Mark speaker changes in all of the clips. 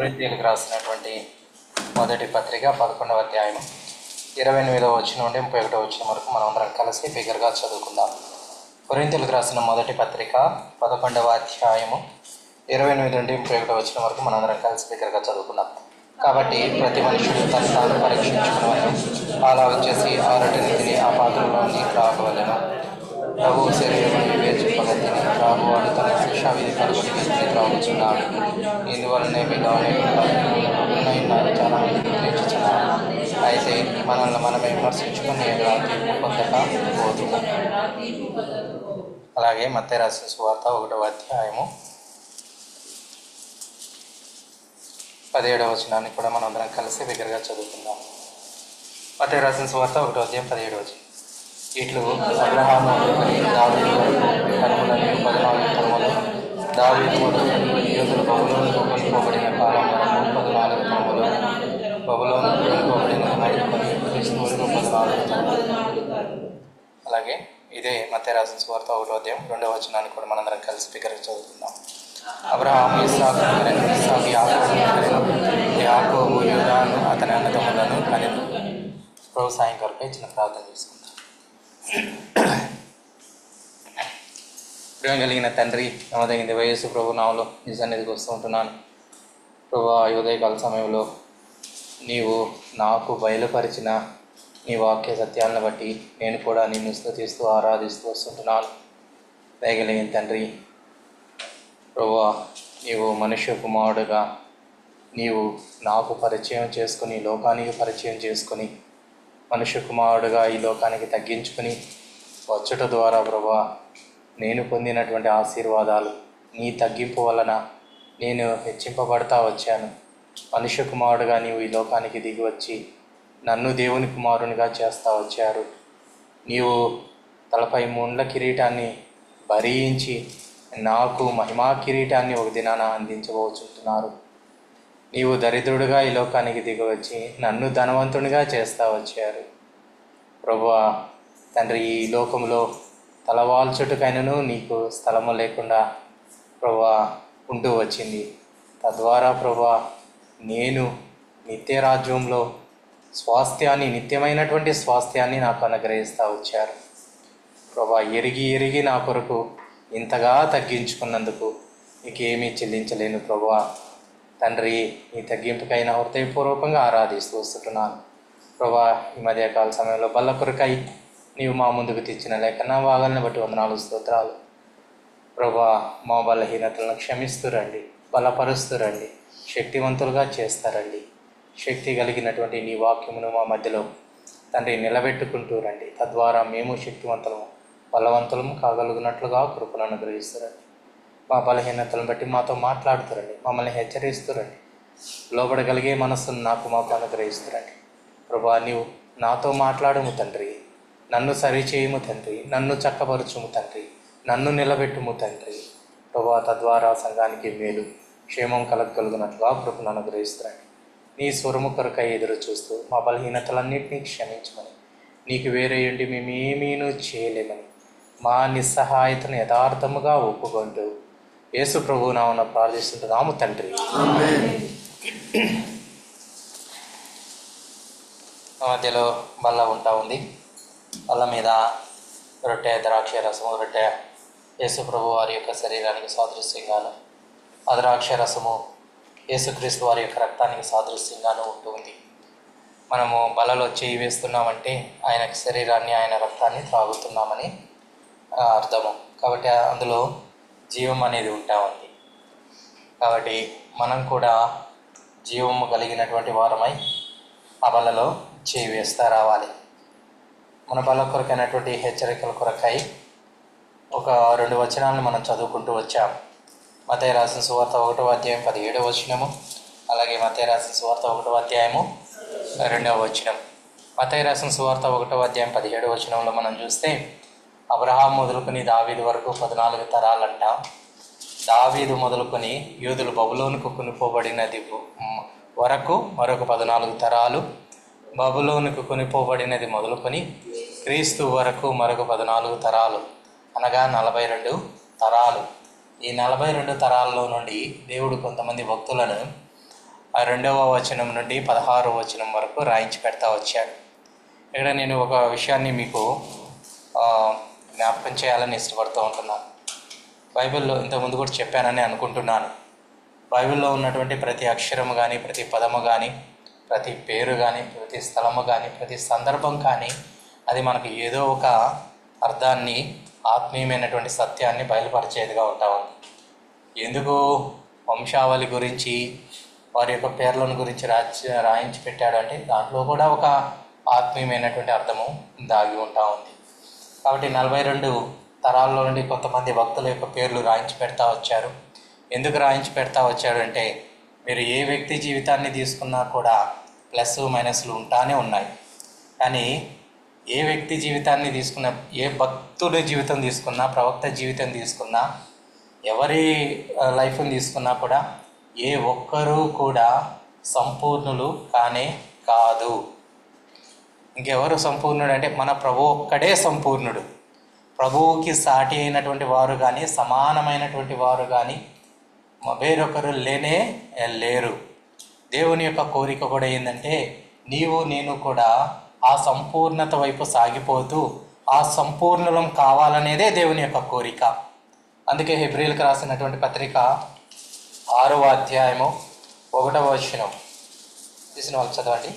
Speaker 1: కొరింథీయులకు రాసినటువంటి మొదటి పత్రిక 11వ అధ్యాయం 28వ వచనం నుండి 31వ వచనం వరకు మనం అందరం కలిసి బిగ్గరగా చదువుకుందాం. కొరింథీయులకు రాసిన మొదటి పత్రిక 11వ అధ్యాయము 28 నుండి 31వ వచనం వరకు మనం అందరం కలిసి బిగ్గరగా చదువుకుందాం. కాబట్టి ప్రతి మనుషుడు తను తాను పరీక్షించుకునేవాడు, అలాగ చేసి ఆ రొట్టెని తిని ఆ పాత్రలోని త్రాగవలెను. ప్రభు శరీరం వివేచింపగా తిని త్రాగువాడు తన శిక్షావిధి కలుగుని త్రాగుచున్నాడు. ఇందువలనే మీలో అనేక చాలా మంది నిద్రించుచున్నారు. అయితే మనల్ని మనమే విమర్శించుకుని తీర్పు పొందక పోదుము. అలాగే మత్తయి రాసిన సువార్త 1వ అధ్యాయము 17వ వచనాన్ని కూడా మనం అందరం కలిసి బిగ్గరగా చదువుకుందాం. మత్తయి రాసిన సువార్త 1వ అధ్యాయం 17వ వచనం. ఇట్లు అబ్రహాము దావీదు వరకు తరములను 14 తరములు, దావీదు మొదలు యూదులు బబులోనుకు కొనుక్కోబడిన కాలం వరకు 14 తరములు, బబులోనుకు కొనుక్కోబడిన క్రీస్తు వరకు 14 తరములు. అలాగే ఇదే మత్తయి రాసిన సువార్త 1వ అధ్యాయం 2వ వచనాన్ని కూడా మనందరం కలిసి బిగ్గరగా చదువుకుందాం. అబ్రహాము ఇస్సాకు కనెను, ఇస్సాకు యాకోబును కనెను, యాకోబు యూదాను అతని అన్నదమ్ములను కనెను. ప్రభు సాయం కొరకై చిన్న ప్రార్థన చేసుకుంటాం. ప్రేమ కలిగిన తండ్రి, నమ్మదగిన యేసు ప్రభు నామములో నీ సన్నిధికి వస్తూ ఉంటున్నాను. ప్రభు ఈ ఉదయకాల సమయంలో నీవు నాకు బయలుపరిచిన నీ వాక్య సత్యాలను బట్టి నేను కూడా నిన్ను స్తుతిస్తూ ఆరాధిస్తూ వస్తుంటున్నాను. దయగలిగిన తండ్రి, ప్రభువా, నీవు మనుష్య కుమారుడుగా నీవు నాకు పరిచయం చేసుకుని, లోకానికి పరిచయం చేసుకుని, మనుష్య కుమారుడుగా ఈ లోకానికి తగ్గించుకుని వచ్చుట ద్వారా ప్రభువా నేను పొందినటువంటి ఆశీర్వాదాలు, నీ తగ్గింపు వలన నేను హెచ్చింపబడతా వచ్చాను. మనుష్య కుమారుడుగా నీవు ఈ లోకానికి దిగి వచ్చి నన్ను దేవుని కుమారునిగా చేస్తా వచ్చారు. నీవు తలపై ముండ్ల కిరీటాన్ని భరించి నాకు మహిమా కిరీటాన్ని ఒక దినాన అందించబోచుంటున్నారు. నీవు దరిద్రుడిగా ఈ లోకానికి దిగవచ్చి నన్ను ధనవంతునిగా చేస్తా వచ్చారు. ప్రభువా తండ్రి, ఈ లోకంలో తలవాల్చుటకైనను నీకు స్థలము లేకుండా ప్రభువా ఉంటూ వచ్చింది. తద్వారా ప్రభువా నేను నిత్యరాజ్యంలో స్వాస్థ్యాన్ని, నిత్యమైనటువంటి స్వాస్థ్యాన్ని నాకు అనుగ్రహిస్తూ వచ్చారు. ప్రభువా ఎరిగి నా కొరకు ఇంతగా తగ్గించుకున్నందుకు నీకేమీ చెల్లించలేను. ప్రభువా తండ్రి, ఈ తగ్గింపుకైనా హృదయపూర్వకంగా ఆరాధిస్తూ వస్తున్నాను. ప్రభువా ఈ మధ్యకాల సమయంలో బల్ల కొరకై నీవు మా ముందుకు తెచ్చిన లేఖన భాగాలను బట్టి వందనాలు, స్తోత్రాలు. ప్రభువా మా బలహీనతలను క్షమిస్తూ రండి, బలపరుస్తూ రండి, శక్తివంతులుగా చేస్తారండి. శక్తి కలిగినటువంటి నీ వాక్యమును మా మధ్యలో తండ్రి నిలబెట్టుకుంటూ రండి. తద్వారా మేము శక్తివంతులము, బలవంతులము కాగలుగునట్లుగా కృపను అనుగ్రహిస్తారండి. మా బలహీనతలను బట్టి మాతో మాట్లాడుతారండి, మమ్మల్ని హెచ్చరిస్తారండి. లోబడగలిగే మనస్సును మాకు అనుగ్రహిస్తారండి. ప్రభువా నీవు నాతో మాట్లాడుము తండ్రి, నన్ను సరిచేయము తండ్రి, నన్ను చక్కపరచుము తండ్రి, నన్ను నిలబెట్టుము తండ్రి. ప్రభువా తద్వారా సంఘానికి మేలు, క్షేమం కలగలుగునట్లుగా కృపను అనుగ్రహిస్తారండి. నీ స్వరము కొరకై ఎదురు చూస్తూ మా బలహీనతలన్నింటినీ క్షమించమని, నీకు వేరే ఉండి మేమేమీనూ చేయలేమని మా నిస్సహాయతను యథార్థముగా ఒప్పుకుంటూ యేసు ప్రభు నామమున ప్రార్థిస్తున్నాము తండ్రి. మధ్యలో బల్ల ఉంటా ఉంది. బల్ల మీద రొట్టె, ద్రాక్ష రసము. రొట్టె యేసు ప్రభు వారి యొక్క శరీరానికి సాదృశ్యంగాను, ఆ ద్రాక్ష రసము యేసుక్రీస్తు వారి యొక్క రక్తానికి సాదృశ్యంగాను ఉంటుంది. మనము బలలో చేయి వేస్తున్నామంటే ఆయన శరీరాన్ని, ఆయన రక్తాన్ని త్రాగుతున్నామని అర్థము. కాబట్టి అందులో జీవం అనేది ఉంటా ఉంది. కాబట్టి మనం కూడా జీవము కలిగినటువంటి వారమై ఆ బలలో చేయి వేస్తూ రావాలి. మన బల కొరకైనటువంటి హెచ్చరికల కొరకై ఒక 2 వచనాలను మనం చదువుకుంటూ వచ్చాం. మత్తయి రాసిన సువార్త 1వ అధ్యాయం 17వ వచనము, అలాగే మత్తయి రాసిన సువార్త 1వ అధ్యాయము 2వ వచనం. మత్తయి రాసిన సువార్త 1వ అధ్యాయం 17వ వచనంలో మనం చూస్తే అబ్రహాము మొదలుకొని దావీదు వరకు 14 తరాలంట. దావీదు మొదలుకొని యూదులు బబులోనుకు కొనిపోబడినది వరకు మరొక 14 తరాలు, బబులోనుకు కొనిపోబడినది మొదలుకొని క్రీస్తు వరకు మరొక 14 తరాలు, అనగా 42 తరాలు. ఈ 42 తరాల్లో నుండి దేవుడు కొంతమంది భక్తులను 2వ వచనం నుండి 16వ వచనం వరకు రాయించి పెడతా వచ్చాడు. ఇక్కడ నేను ఒక విషయాన్ని మీకు జ్ఞాపకం చేయాలని ఇష్టపడుతూ ఉంటున్నాను. బైబిల్లో ఇంతకుముందు కూడా చెప్పానని అనుకుంటున్నాను. బైబిల్లో ఉన్నటువంటి ప్రతి అక్షరము కానీ, ప్రతి పదము కానీ, ప్రతి పేరు కానీ, ప్రతి స్థలము కానీ, ప్రతి సందర్భం కానీ అది మనకు ఏదో ఒక అర్థాన్ని, ఆత్మీయమైనటువంటి సత్యాన్ని బయలుపరిచేదిగా ఉంటా ఉంది. ఎందుకు వంశావళి గురించి, వారి యొక్క పేర్లను గురించి రాయించి పెట్టాడు అంటే దాంట్లో కూడా ఒక ఆత్మీయమైనటువంటి అర్థము దాగి ఉంటా ఉంది. కాబట్టి 42 తరాల్లో నుండి కొంతమంది భక్తుల యొక్క పేర్లు రాయించి పెడతా వచ్చారు. ఎందుకు రాయించి పెడతా వచ్చాడు అంటే మీరు ఏ వ్యక్తి జీవితాన్ని తీసుకున్నా కూడా ప్లస్ మైనస్లు ఉంటానే ఉన్నాయి. కానీ ఏ వ్యక్తి జీవితాన్ని తీసుకున్నా, ఏ భక్తుడి జీవితం తీసుకున్నా, ప్రవక్త జీవితం తీసుకున్నా, ఎవరి లైఫ్ని తీసుకున్నా కూడా ఏ ఒక్కరూ కూడా సంపూర్ణులు కానే కాదు. ఇంకెవరు సంపూర్ణుడు అంటే మన ప్రభు ఒక్కడే సంపూర్ణుడు. ప్రభువుకి సాటి అయినటువంటి వారు కానీ, సమానమైనటువంటి వారు కానీ వేరొకరు లేనే లేరు. దేవుని యొక్క కోరిక కూడా ఏంటంటే నీవు నేను కూడా ఆ సంపూర్ణత వైపు సాగిపోతూ ఆ సంపూర్ణులం కావాలనేదే దేవుని యొక్క కోరిక. అందుకే హెబ్రీయులకు రాసినటువంటి పత్రిక 6వ అధ్యాయము 1వ వచనం తీసిన వాళ్ళు చదవండి.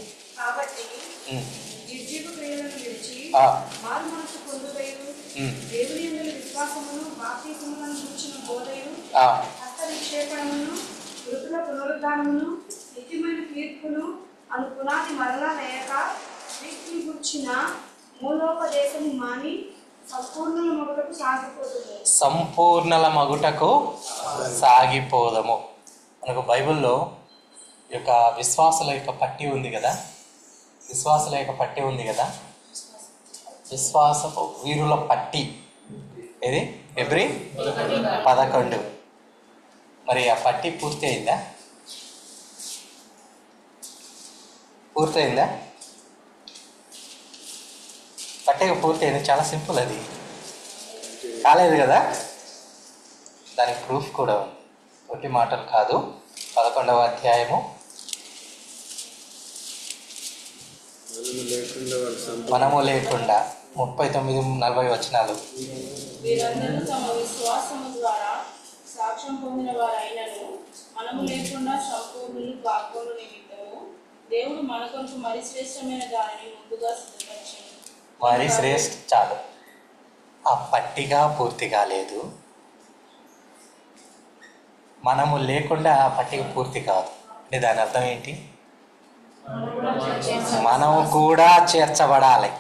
Speaker 1: సంపూర్ణల మగుటకు సాగిపోదము. మనకు బైబిల్లో ఈ యొక్క విశ్వాసుల యొక్క పట్టి ఉంది కదా, విశ్వాసపు వీరుల పట్టి ఏది? హెబ్రీ 11. మరి ఆ పట్టి పూర్తయిందా? పట్టిక పూర్తయింది. చాలా సింపుల్, అది కాలేదు కదా. దానికి ప్రూఫ్ కూడా ఉంది, ఒట్టి మాటలు కాదు. 11వ అధ్యాయము మనము లేకుండా 39-40 వచనాలు.
Speaker 2: వీరందరూ తమ విశ్వాసము ద్వారా సాక్ష్యం పొందిన వారైనను మనము లేకుండా సంపూర్ణులు కాకుండా నిమిత్తము దేవుడు మన కొరకు మరి శ్రేష్టమైన దానిని ముందుగా సిద్ధపరిచాడు.
Speaker 1: మరి శ్రేష్ఠ చాలు, ఆ పట్టిగా పూర్తి కాలేదు. మనము లేకుండా ఆ పట్టిక పూర్తి కాదు అంటే దాని అర్థం ఏంటి? మనము కూడా చేర్చబడాలి.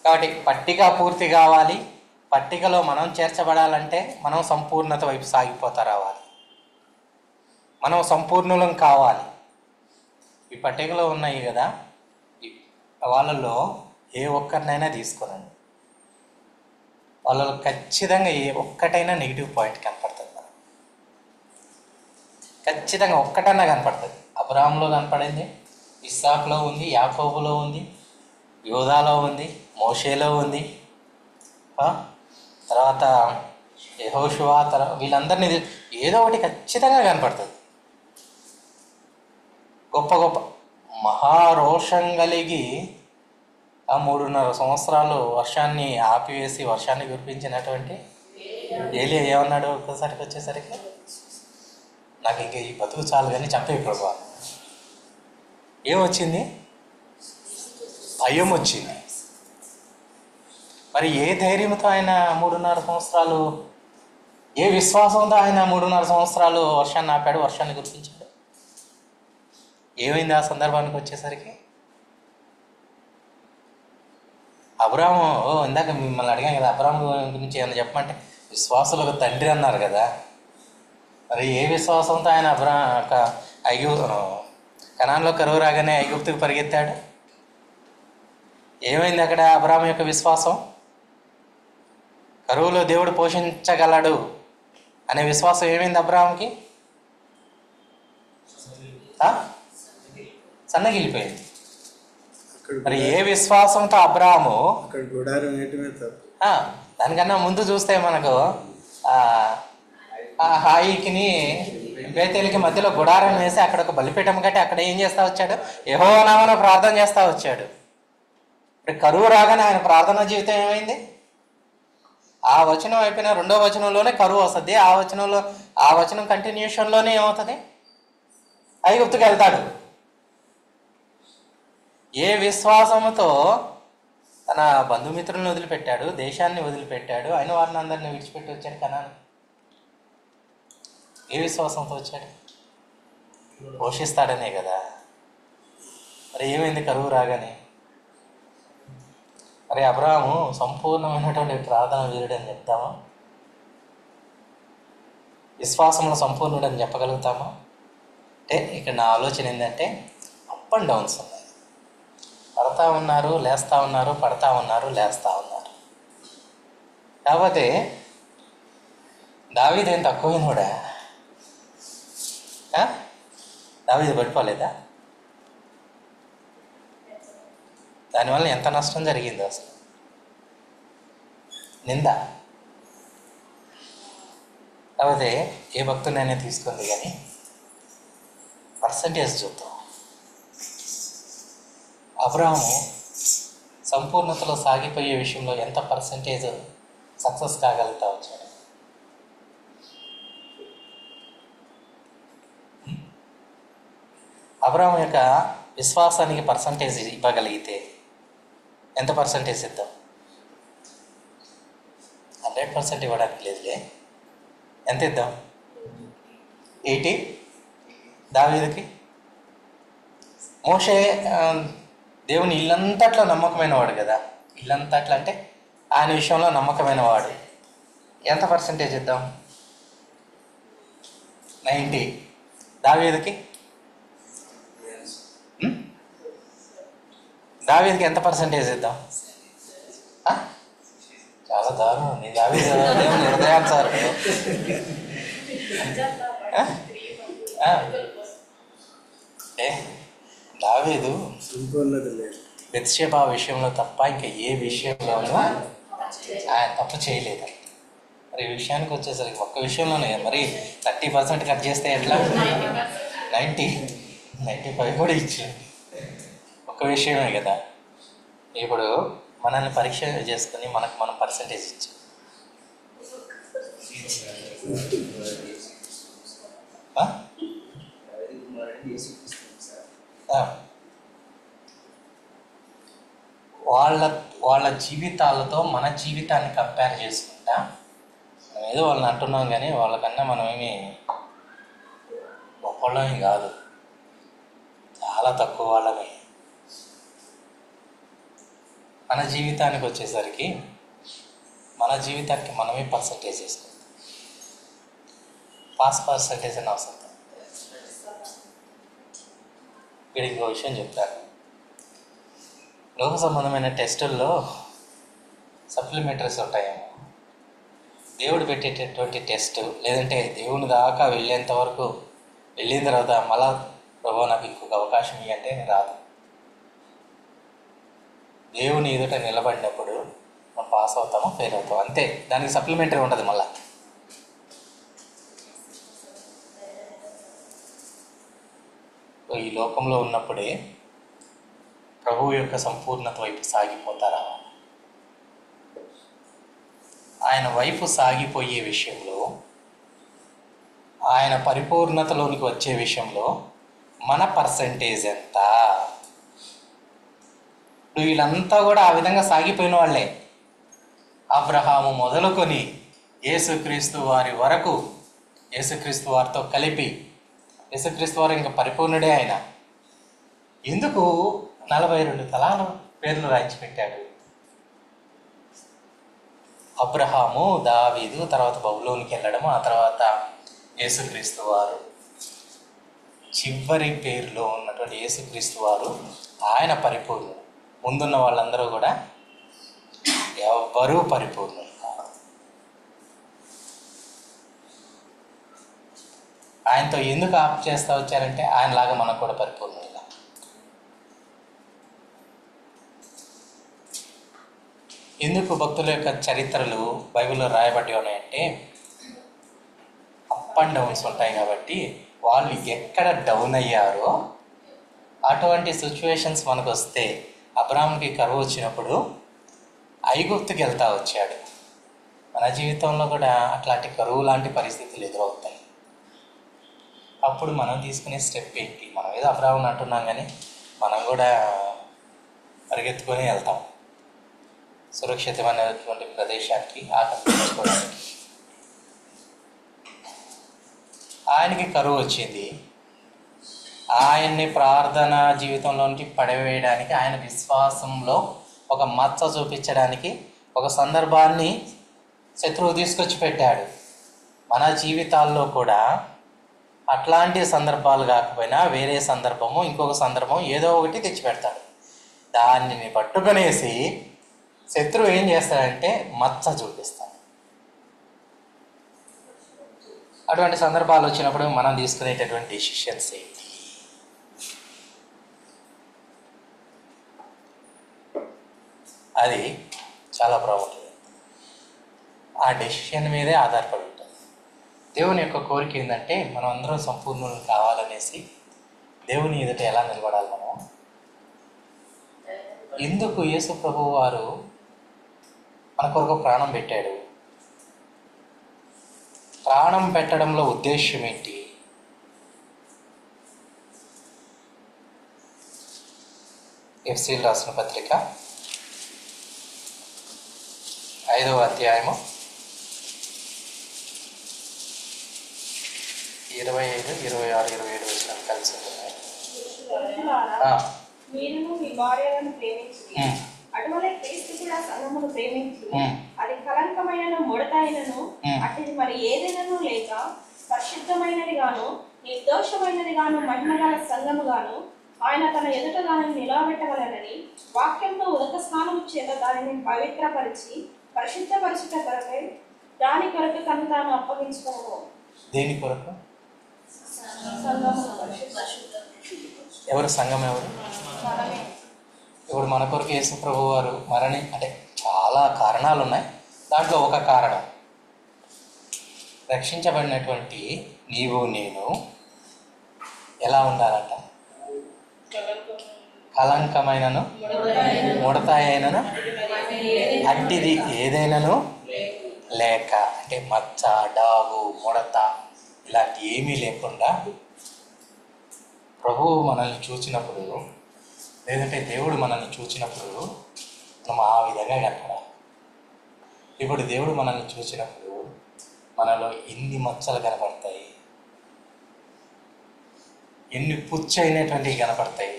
Speaker 1: కాబట్టి పట్టిక పూర్తి కావాలి. పట్టికలో మనం చేర్చబడాలంటే మనం సంపూర్ణత వైపు సాగిపోతా రావాలి. మనం సంపూర్ణులం కావాలి. ఈ పట్టికలో ఉన్నాయి కదా, వాళ్ళల్లో ఏ ఒక్కరినైనా తీసుకోనండి, వాళ్ళలో ఖచ్చితంగా ఏ ఒక్కటైనా నెగిటివ్ పాయింట్ కనపడుతుంది. మనం ఖచ్చితంగా ఒక్కటైనా కనపడుతుంది. అబ్రహాంలో కనపడింది, ఇస్సాకులో ఉంది, యాకోబులో ఉంది, యోధాలో ఉంది, మోషేలో ఉంది, తర్వాత యెహోషువ, వీళ్ళందరినీ ఏదో ఒకటి ఖచ్చితంగా కనపడుతుంది. గొప్ప గొప్ప మహారోషం కలిగి ఆ 3.5 సంవత్సరాలు వర్షాన్ని ఆపివేసి వర్షాన్ని కురిపించినటువంటి ఏలియా ఏమన్నాడు? ఒక్కసారికి వచ్చేసరికి నాకు ఇంకా ఈ బతుకు చాలు కానీ చంపే ప్రభువా. ఏమొచ్చింది? భయం వచ్చింది. మరి ఏ ధైర్యంతో ఆయన 3.5 సంవత్సరాలు, ఏ విశ్వాసంతో ఆయన 3.5 సంవత్సరాలు వర్షాన్ని ఆపాడు, వర్షాన్ని కురిపించాడు? ఏమైంది ఆ సందర్భానికి వచ్చేసరికి? అబ్రాము, ఇందాక మిమ్మల్ని అడిగాం కదా, అబ్రాము గురించి ఏమైనా చెప్పమంటే విశ్వాసులకు తండ్రి అన్నారు కదా. మరి ఏ విశ్వాసంతో ఆయన కనాన్లో కరువు రాగానే ఐగుప్తుకు పరిగెత్తాడు? ఏమైంది అక్కడ అబ్రాము యొక్క విశ్వాసం? కరువులో దేవుడు పోషించగలడు అనే విశ్వాసం ఏమైంది అబ్రాముకి? సన్నగిలిపోయింది. మరి ఏ విశ్వాసంతో అబ్రాము, దానికన్నా ముందు చూస్తే మనకు ఆ హాయికిని బేతేలికి మధ్యలో గుడారం వేసి అక్కడ ఒక బలిపీఠం కట్టి అక్కడ ఏం చేస్తా వచ్చాడు? యెహోవా నామమున ప్రార్థన చేస్తా వచ్చాడు. ఇప్పుడు కరువు రాగానే ఆయన ప్రార్థనా జీవితం ఏమైంది? ఆ వచనం అయిపోయిన రెండో వచనంలోనే కరువు వస్తుంది. ఆ వచనం కంటిన్యూషన్లోనే ఏమవుతుంది? ఐగుప్తుకి వెళ్తాడు. ఏ విశ్వాసముతో తన బంధుమిత్రులను వదిలిపెట్టాడు, దేశాన్ని వదిలిపెట్టాడు, అయిన వారిని అందరిని విడిచిపెట్టి వచ్చాడు కనాను? ఏ విశ్వాసంతో వచ్చాడు? పోషిస్తాడనే కదా. మరి ఏమైంది కరువు రాగానే? మరి అబ్రాహాము సంపూర్ణమైనటువంటి ప్రార్థన వీరుడు అని చెప్తామా? విశ్వాసంలో సంపూర్ణుడు అని చెప్పగలుగుతామా? అంటే ఇక్కడ నా ఆలోచన ఏంటంటే అప్ అండ్ డౌన్స్ ఉన్నాయి. పడతా ఉన్నారు, లేస్తూ ఉన్నారు, పడతా ఉన్నారు, లేస్తూ ఉన్నారు. కాకపోతే దావీదు ఏం తక్కువైనోడా? దావీదు పడిపోలేదా? దానివల్ల ఎంత నష్టం జరిగిందో అసలు. నింద. కాకపోతే ఏ భక్తునైనా తీసుకుంది కానీ పర్సంటేజ్ చూద్దాం. అబ్రాహాము సంపూర్ణతలో సాగిపోయే విషయంలో ఎంత పర్సంటేజ్ సక్సెస్ కాగలుగుతా వచ్చాడు? అబ్రాహాము యొక్క విశ్వాసానికి పర్సంటేజ్ ఇవ్వగలిగితే ఎంత పర్సంటేజ్ ఇద్దాం? 100% ఇవ్వడానికి లేదులే. ఎంత ఇద్దాం? 80. దావీదుకి మోషే దేవుని ఇల్లంతట్లో నమ్మకమైన వాడు కదా. ఇల్లంతట్లో అంటే ఆయన విషయంలో నమ్మకమైన వాడు. ఎంత పర్సంటేజ్ ఇద్దాం? 90. దావీదుకి ఎంత పర్సంటేజ్ ఇద్దాం? చాలా దారుణం. నీ దావీదు దేవుని హృదయానుసారుడు. దావీదు బెత్షెబా విషయంలో తప్ప ఇంకా ఏ విషయంలోనూ ఆయన తప్పు చేయలేదు. మరి ఈ విషయానికి వచ్చేసరికి ఒక్క విషయంలోనే మరి 30% కట్ చేస్తే ఎట్లా? 95 కూడా ఇచ్చింది. ఒక్క విషయమే కదా. ఇప్పుడు మనల్ని పరీక్ష చేసుకుని మనం పర్సంటేజ్ ఇచ్చాం. వాళ్ళ జీవితాలతో మన జీవితాన్ని కంపేర్ చేసుకుంటా మనం ఏదో వాళ్ళని అంటున్నాం కానీ వాళ్ళకన్నా మనమేమి గొప్పవాళ్ళమే కాదు, చాలా తక్కువ వాళ్ళమే. మన జీవితానికి వచ్చేసరికి మన జీవితానికి మనమే పర్సంటేజ్ చేసుకుంటాం. పాస్ పర్సంటేజ్ అని అవసరం. ఇక్కడ ఇంకో విషయం చెప్తాను. లోక సంబంధమైన టెస్టుల్లో సప్లిమెంటరీస్ ఉంటాయేమో. దేవుడు పెట్టేటటువంటి టెస్ట్ లేదంటే దేవుని దాకా వెళ్ళేంత వరకు వెళ్ళిన తర్వాత మళ్ళా ప్రభు నాకు ఇంకొక అవకాశం ఇవ్వంటే రాదు. దేవుని ఎదుట నిలబడినప్పుడు మనం పాస్ అవుతామో ఫెయిల్ అవుతాం అంతే. దానికి సప్లిమెంటరీ ఉంటుంది. మళ్ళా ఈ లోకంలో ఉన్నప్పుడే ప్రభువు యొక్క సంపూర్ణత వైపు సాగిపోతారా? ఆయన వైపు సాగిపోయే విషయంలో, ఆయన పరిపూర్ణతలోనికి వచ్చే విషయంలో మన పర్సంటేజ్ ఎంత? ఇప్పుడు వీళ్ళంతా కూడా ఆ విధంగా సాగిపోయిన వాళ్ళే. అబ్రహాము మొదలుకొని యేసుక్రీస్తు వారి వరకు, యేసుక్రీస్తు వారితో కలిపి, యేసుక్రీస్తు వారు ఇంకా పరిపూర్ణుడే. ఆయన ఎందుకు 42 తలాల పేర్లు రాయించి పెట్టాడు? అబ్రహాము, దావీదు, తర్వాత బబులోనికి వెళ్ళడం, ఆ తర్వాత యేసుక్రీస్తు వారు, చివరి పేరులో ఉన్నటువంటి యేసుక్రీస్తు వారు ఆయన పరిపూర్ణుడు. ముందున్న వాళ్ళందరూ కూడా ఎవ్వరూ పరిపూర్ణులు కాదు. ఆయనతో ఎందుకు ఆప్ చేస్తూ వచ్చారంటే ఆయనలాగా మనకు కూడా పరిపూర్ణులుగా. ఎందుకు భక్తుల యొక్క చరిత్రలు బైబిల్లో రాయబడి ఉన్నాయంటే అప్ అండ్ డౌన్స్ ఉంటాయి కాబట్టి వాళ్ళు ఎక్కడ డౌన్ అయ్యారో అటువంటి సిచ్యువేషన్స్ మనకు వస్తే అబ్రాహాముకి కరువు వచ్చినప్పుడు ఐగుప్తుకి వెళ్తా వచ్చాడు. మన జీవితంలో కూడా అట్లాంటి కరువు లాంటి పరిస్థితులు ఎదురవుతాయి. అప్పుడు మనం తీసుకునే స్టెప్ ఏంటి? మనం ఏదో అబ్రాహాముని అంటున్నాం కానీ మనం కూడా పరిగెత్తుకొని వెళ్తాం సురక్షితమైనటువంటి ప్రదేశానికి ఆకర్షించుకోవడానికి. ఆయనకి కరువు వచ్చింది. ఆయన్ని ప్రార్థన జీవితంలోనికి పడవేయడానికి, ఆయన విశ్వాసంలో ఒక మచ్చ చూపించడానికి ఒక సందర్భాన్ని శత్రువు తీసుకొచ్చి పెట్టాడు. మన జీవితాల్లో కూడా అట్లాంటి సందర్భాలు కాకపోయినా వేరే సందర్భము, ఇంకొక సందర్భం ఏదో ఒకటి తెచ్చిపెడతాడు. దానిని పట్టుకొనేసి శత్రువు ఏం చేస్తాడంటే మచ్చ చూపిస్తాడు. అటువంటి సందర్భాలు వచ్చినప్పుడు మనం తీసుకునేటటువంటి డెసిషన్స్ ఏంటి? అది చాలా ప్రాముఖ్యం. ఆ డెసిషన్ మీదే ఆధారపడి ఉంటుంది. దేవుని యొక్క కోరిక ఏంటంటే మనం అందరం సంపూర్ణులు కావాలనేసి దేవుని ఎదుట ఎలా నిలబడాలి మనం? ఎందుకు యేసు ప్రభువు వారు మన కొరకు ప్రాణం పెట్టాడు? ప్రాణం పెట్టడంలో ఉద్దేశం ఏంటి? ఎఫ్సీలు రాసిన పత్రిక 5వ అధ్యాయము 25, 26, 27 వచనాలు కలిసి ఉంటున్నాయి.
Speaker 2: మీరును మీ భార్యలను ప్రేమించుడి, అటువలే క్రీస్తు కూడా సంఘమును ప్రేమించు. అది కలంకమైనను ముడతైనను అట్టిది మరి ఏదైనాను లేక పరిశుద్ధమైనది గాను నిర్దోషమైనది గాను మహిమగల సంఘము గాను ఆయన తన ఎదుట దానిని నిలబెట్టవలనని వాక్యంతో ఉదక స్నానము చేత దానిని పవిత్రపరిచి పరిశుద్ధపరచుట కొరకై దాని కొరకు తను తాను అప్పగించుకోను.
Speaker 1: దేని కొరకు?
Speaker 2: సంఘము.
Speaker 1: ఎవరు సంఘం? ఎవరు? ఇప్పుడు మన కొరకు యేసు ప్రభు వారు అంటే చాలా కారణాలు ఉన్నాయి. దాంట్లో ఒక కారణం, రక్షించబడినటువంటి నీవు నేను ఎలా ఉండాలంట? కలంకమైనను ముడతాయైనను అట్టిది ఏదైనాను లేక, అంటే మచ్చ, డాగు, ముడత ఇలాంటి ఏమీ లేకుండా ప్రభువు మనల్ని చూచినప్పుడు, లేదంటే దేవుడు మనల్ని చూచినప్పుడు మనం ఆ విధంగా కనపడాలి. ఇప్పుడు దేవుడు మనల్ని చూసినప్పుడు మనలో ఎన్ని మచ్చలు కనపడతాయి, ఎన్ని పుచ్చైనటువంటివి కనపడతాయి,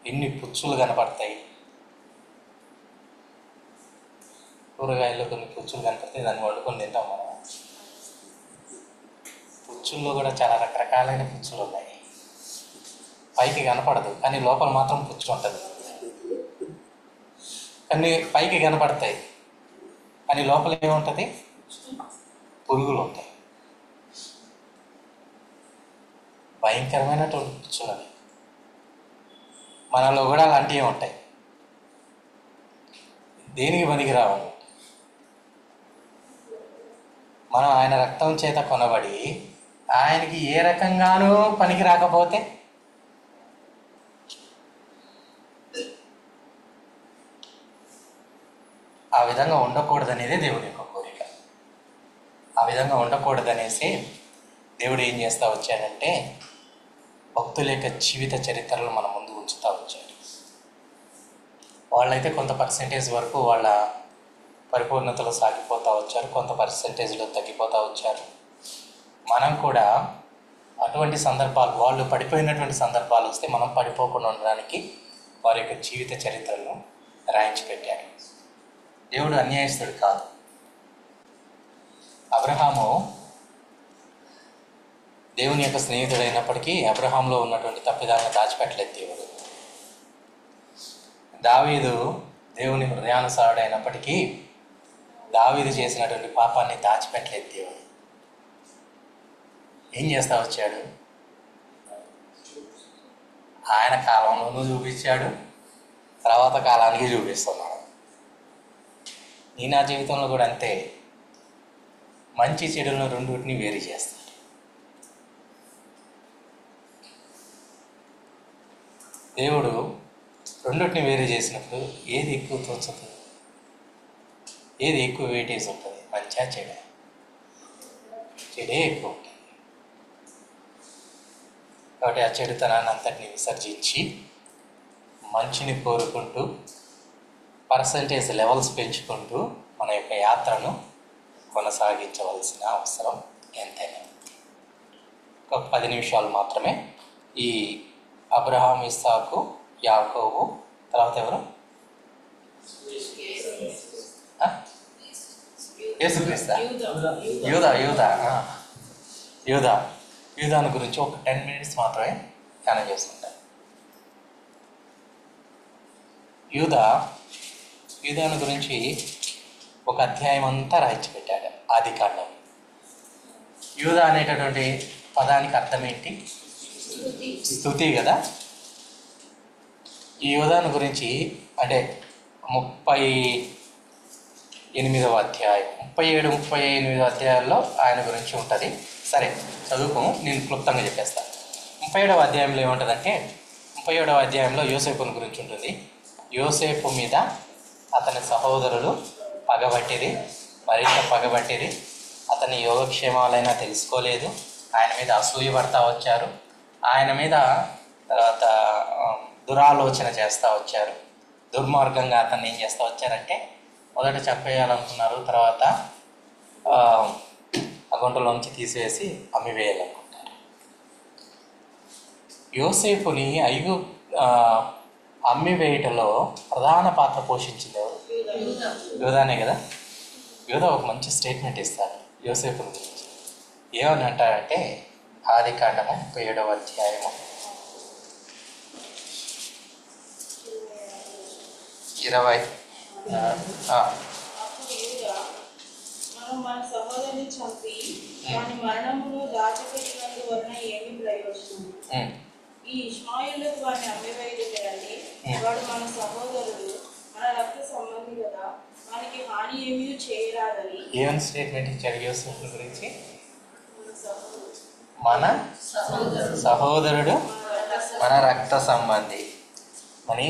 Speaker 1: ఎన్ని పుచ్చులు కనపడతాయి. కూరగాయల్లో కొన్ని పుచ్చులు కనపడతాయి, దాన్ని వండుకొని తింటాం మనం. పుచ్చుల్లో కూడా చాలా రకరకాలైన పుచ్చులు ఉన్నాయి. పైకి కనపడదు కానీ లోపల మాత్రం పుచ్చు ఉంటుంది. కానీ పైకి కనపడతాయి కానీ లోపల ఏముంటుంది? పురుగులు ఉంటాయి. భయంకరమైనటువంటి పుచ్చులు. మనలో కూడా అలాంటివి ఉంటాయి. దేనికి పనికి రావాలి? మనం ఆయన రక్తం చేత కొనబడి ఆయనకి ఏ రకంగానూ పనికి రాకపోతే ఆ విధంగా ఉండకూడదనేదే దేవుడి యొక్క కోరిక. ఆ విధంగా ఉండకూడదనేసి దేవుడు ఏం చేస్తూ వచ్చాడంటే భక్తుల యొక్క జీవిత చరిత్రలు మన ముందు ఉంచుతూ వచ్చాడు. వాళ్ళైతే కొంత పర్సెంటేజ్ వరకు వాళ్ళ పరిపూర్ణతలో సాగిపోతూ వచ్చారు, కొంత పర్సెంటేజ్లో తగ్గిపోతూ వచ్చారు. మనం కూడా అటువంటి సందర్భాలు, వాళ్ళు పడిపోయినటువంటి సందర్భాలు వస్తే మనం పడిపోకుండా ఉండడానికి వారి యొక్క జీవిత చరిత్రలను రాయించి పెట్టాడు. దేవుడు అన్యాయస్తుడు కాదు. అబ్రహాము దేవుని యొక్క స్నేహితుడైనప్పటికీ అబ్రహాంలో ఉన్నటువంటి తప్పిదాలను దాచిపెట్టలేదు దేవుడు. దావీదు దేవుని హృదయానుసారుడైనప్పటికీ దావీదు చేసినటువంటి పాపాన్ని దాచిపెట్టలేదు దేవుడు. ఏం చేస్తా వచ్చాడు? ఆయన కాలంలోనూ చూపించాడు, తర్వాత కాలానికి చూపిస్తున్నాడు. నీ నా జీవితంలో కూడా అంతే. మంచి చెడులను రెండింటిని వేరు చేస్తాడు. దేవుడు రెండింటిని వేరు చేసినప్పుడు ఏది ఎక్కువ తోచుతుంది, ఏది ఎక్కువ వెయిటేజ్ ఉంటుంది? మంచిగా చెడే? చెడే ఎక్కువ ఉంటుంది. కాబట్టి ఆ చెడుతనాన్ని అంతటిని విసర్జించి మంచిని కోరుకుంటూ పర్సంటేజ్ లెవెల్స్ పెంచుకుంటూ మన యొక్క యాత్రను కొనసాగించవలసిన అవసరం ఎంతైనా. ఒక 10 నిమిషాలు మాత్రమే ఈ అబ్రహాం, ఇస్సాకు, యాకోబు, తర్వాత ఎవరు? యేసుక్రీస్తు. యూదాను గురించి ఒక 10 minutes మాత్రమే ధ్యానం చేసుకుంటాను. యూదాను గురించి ఒక అధ్యాయం అంతా రాయించి పెట్టాడు ఆదికాండం. యూదా అనేటటువంటి పదానికి అర్థం ఏంటి? స్తుతి కదా. ఈ యూదాను గురించి అంటే 38వ అధ్యాయం, 37, 38 అధ్యాయాల్లో ఆయన గురించి ఉంటుంది. సరే చదువుకోము, నేను క్లుప్తంగా చెప్పేస్తాను. 37వ అధ్యాయంలో ఏముంటుందంటే, 37వ అధ్యాయంలో యోసేపుని గురించి ఉంటుంది. యోసేపు మీద అతని సహోదరులు పగబట్టిరి, మరింత పగబట్టిరి. అతని యోగక్షేమాలైనా తెలుసుకోలేదు. ఆయన మీద అసూయ పడతా వచ్చారు. ఆయన మీద తర్వాత దురాలోచన చేస్తూ వచ్చారు. దుర్మార్గంగా అతన్ని ఏం చేస్తూ వచ్చారంటే, మొదట చంపేయాలనుకున్నారు, తర్వాత ఆ గుంటలోంచి తీసివేసి అమ్మివేయాలనుకుంటారు. యోసేపుని అమ్మివేయటంలో ప్రధాన పాత్ర పోషించింది ఎవరు? యూదానే కదా. యూదా ఒక మంచి స్టేట్మెంట్ ఇస్తారు యోసేపుని గురించి. ఏమని అంటారంటే, ఆదికాండము 37వ అధ్యాయము 20.
Speaker 2: మనం మన సహోదరుని చంపి వాని మరణమును దాచిపెట్టినందువలన ఏమి ప్రయోజనం? ఈ ఇష్మాయేలుకు వారిని అమ్మివేయదు కదండి. వాడు మన సహోదరుడు, మన రక్త సంబంధి కదా, మనకి హాని ఏమీ చేయరాదని.
Speaker 1: ఏమని స్టేట్మెంట్ ఇచ్చాడు యోసేపు గురించి? మన సహోదరుడు, మన రక్త సంబంధి అని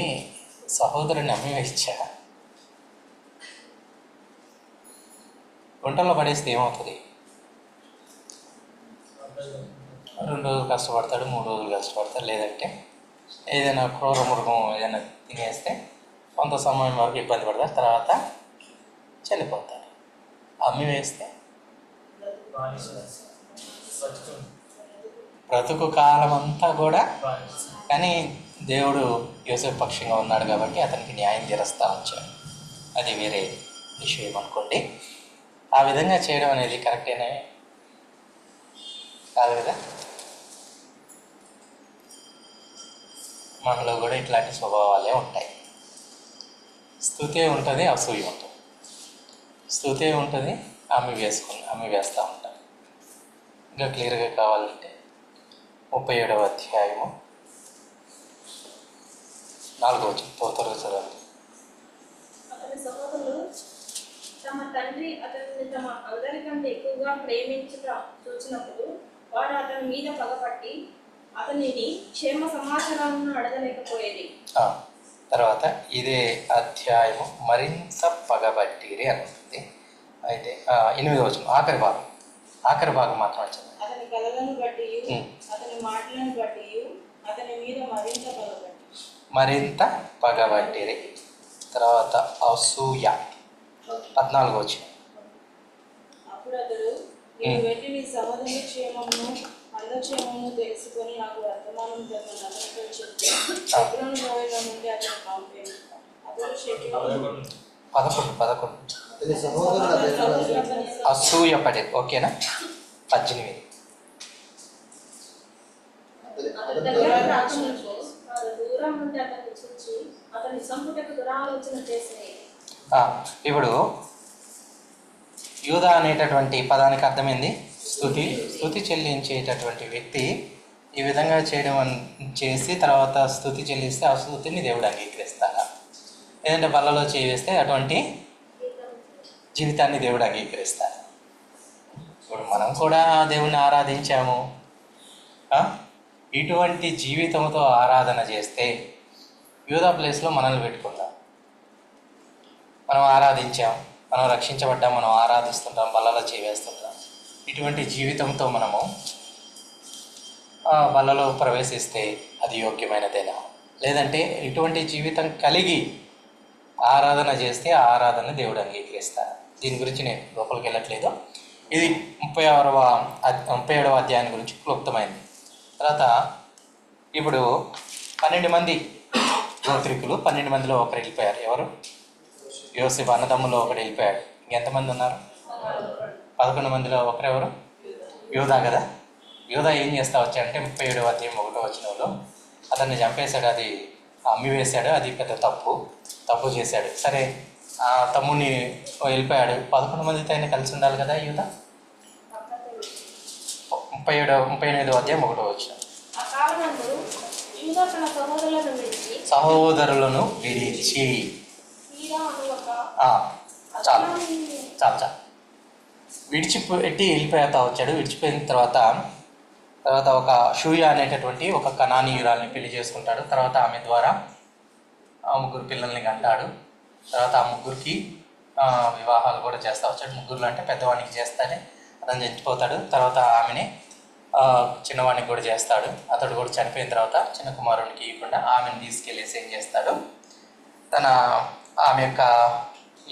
Speaker 1: సహోదరుని అమ్మివేయించా. గుంటల్లో పడేస్తే ఏమవుతుంది? 2 రోజులు కష్టపడతాడు, 3 రోజులు కష్టపడతాడు. లేదంటే ఏదైనా క్రూర మృగం ఏదైనా తినేస్తే కొంత సమయం వరకు ఇబ్బంది పడతారు, తర్వాత చనిపోతాడు. అమ్మి వేస్తే బ్రతుకు కాలం అంతా కూడా. కానీ దేవుడు యోసేపు పక్షంగా ఉన్నాడు కాబట్టి అతనికి న్యాయం తీరుస్తా వచ్చాడు. అది వేరే విషయం అనుకోండి. ఆ విధంగా చేయడం అనేది కరెక్టేనే కాదు కదా. మనలో కూడా ఇట్లాంటి స్వభావాలే ఉంటాయి. స్తుతే ఉంటుంది, అసూయ ఉంటుంది. స్తుతే ఉంటుంది, అమ్మి వేస్తూ ఉంటాం. ఇంకా క్లియర్గా కావాలంటే 37వ అధ్యాయము 4వ వచనం త్వరగా చదవండి.
Speaker 3: అతని సహోదరులు తమ తండ్రి అతనిని తమ అందరికంటే ఎక్కువగా ప్రేమించుట చూచినప్పుడు వారు అతని మీద పగపట్టి అతనిని క్షేమ సమాచారాలను అడగలేకపోయేది.
Speaker 1: తర్వాత ఇదే అధ్యాయము మరింత పగబట్టిరి అని ఉంటుంది. అయితే 8వ వచనం ఆఖరి భాగం మాత్రం వచ్చింది.
Speaker 2: అతని కలలను బట్టి, అతని మాటలను బట్టి అతని మీద మరింత
Speaker 1: పగబట్టిరి. తర్వాత అసూయ 14వ వచనం.
Speaker 2: అప్పుడు అతడు, నేను వెళ్ళి నీ సహోదరుని క్షేమమును అందక్షేమమును తెలుసుకొని నాకు వర్తమానం తెమ్మని అతనితో చెప్పి హెబ్రోను లోయలో నుండి అతను పంపాను. అతడు షెకెములో
Speaker 1: 11 అసూయ పడే. ఓకేనా? 18.
Speaker 3: అతని దగ్గర రాకముందు వారు దూరం నుండి అతన్ని చూచి అతని సంపుటకు దురాలోచన చేసిరి.
Speaker 1: ఇప్పుడు యూదా అనేటటువంటి పదానికి అర్థమైంది స్తుతి చెల్లించేటటువంటి వ్యక్తి. ఈ విధంగా చేసి తర్వాత స్తుతి చెల్లిస్తే ఆ స్తుతిని దేవుడు అంగీకరిస్తాడా? లేదంటే బల్లలో చేయిస్తే అటువంటి జీవితాన్ని దేవుడు అంగీకరిస్తాడు. ఇప్పుడు మనం కూడా దేవుణ్ణి ఆరాధించాము. ఇటువంటి జీవితంతో ఆరాధన చేస్తే యూదా ప్లేస్లో మనల్ని పెట్టుకుందాం. మనం ఆరాధించాం, మనం రక్షించబడ్డాం, మనం ఆరాధిస్తుంటాం, బల్లలో చేవేస్తుంటాం. ఇటువంటి జీవితంతో మనము బల్లలో ప్రవేశిస్తే అది యోగ్యమైనదేనా? లేదంటే ఇటువంటి జీవితం కలిగి ఆరాధన చేస్తే ఆ ఆరాధన దేవుడు అంగీకరిస్తాడు. దీని గురించి నేను లోపలికి వెళ్ళట్లేదు. ఇది 37వ అధ్యాయం గురించి క్లుప్తమైంది. తర్వాత ఇప్పుడు 12 మంది గోత్రికులు, 12 మందిలో ఒకరు వెళ్ళిపోయారు. ఎవరు? యోసేపు అన్నదమ్ములో ఒకడు వెళ్ళిపోయాడు. ఇంకెంతమంది ఉన్నారు? 11 మందిలో ఒకరెవరు? యూదా కదా. యూదా ఏం చేస్తా వచ్చాడంటే 37వ అధ్యాయం 1వ వచనంలో అతన్ని చంపేశాడు, అది అమ్మివేశాడు. అది పెద్ద తప్పు చేశాడు. సరే, ఆ తమ్ముడిని వెళ్ళిపోయాడు. 11 మందితో ఆయన కలిసి ఉండాలి కదా యూదా. 38వ అధ్యాయం 1వ వచనం.
Speaker 3: ఆ కారణంలో యూదా తన
Speaker 1: సహోదరులను విడిచి
Speaker 3: తీరా అను ఒక
Speaker 1: చాలు విడిచిపెట్టి వెళ్ళిపోతా వచ్చాడు. విడిచిపోయిన తర్వాత ఒక షూయా అనేటటువంటి ఒక కనానీయురాల్ని పెళ్లి చేసుకుంటాడు. తర్వాత ఆమె ద్వారా 3 పిల్లల్ని కంటాడు. తర్వాత ఆ 3కి వివాహాలు కూడా చేస్తూ వచ్చాడు. 3 అంటే పెద్దవాడికి చేస్తాడే, అతను చచ్చిపోతాడు. తర్వాత ఆమెని చిన్నవాడికి కూడా చేస్తాడు. అతడు కూడా చనిపోయిన తర్వాత చిన్న కుమారునికి ఇవ్వకుండా ఆమెను తీసుకెళ్ళేసి ఏం చేస్తాడు, ఆమె యొక్క